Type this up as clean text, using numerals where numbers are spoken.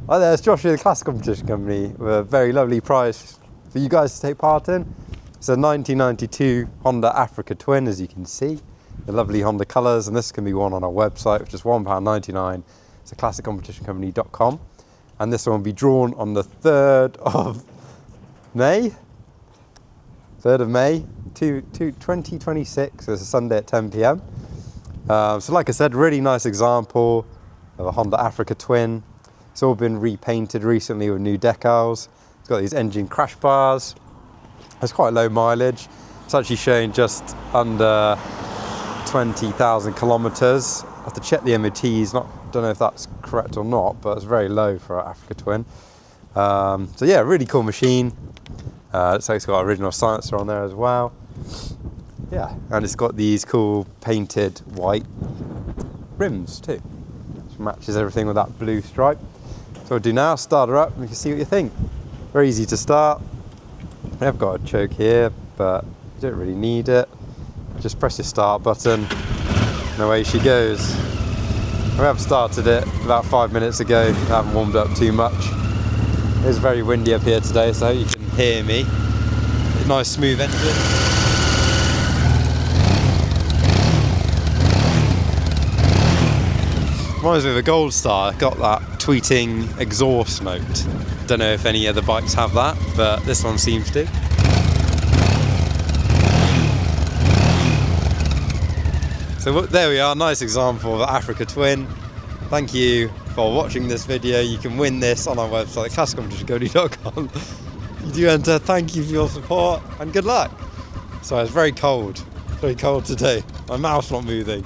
Hi there, it's Josh here, the Classic Competition Company, with a very lovely prize for you guys to take part in. It's a 1992 Honda Africa Twin, as you can see. The lovely Honda colours, and this can be won on our website for just £1.99. It's a classiccompetitioncompany.com. And this one will be drawn on the 3rd of May. 3rd of May, 2026, so it's a Sunday at 10 PM. So like I said, really nice example of a Honda Africa Twin. It's all been repainted recently with new decals. It's got these engine crash bars. It's quite low mileage. It's actually showing just under 20,000 kilometres. I have to check the MOT's, don't know if that's correct or not, but it's very low for an Africa Twin. So yeah, really cool machine. Looks like it's got original silencer on there as well. Yeah, and it's got these cool painted white rims too, which matches everything with that blue stripe. So what I'll do now, start her up and you can see what you think. Very easy to start. I've got a choke here, but you don't really need it. Just press your start button and away she goes. We have started it about 5 minutes ago. I haven't warmed up too much. It's very windy up here today, so I hope you can hear me. Nice smooth engine. Reminds me of a Gold Star, got that tweeting exhaust note. Don't know if any other bikes have that, but this one seems to. So there we are, nice example of the Africa Twin. Thank you for watching this video. You can win this on our website, classiccompetitioncompany.com. You do enter, thank you for your support and good luck. So it's very cold today. My mouth's not moving.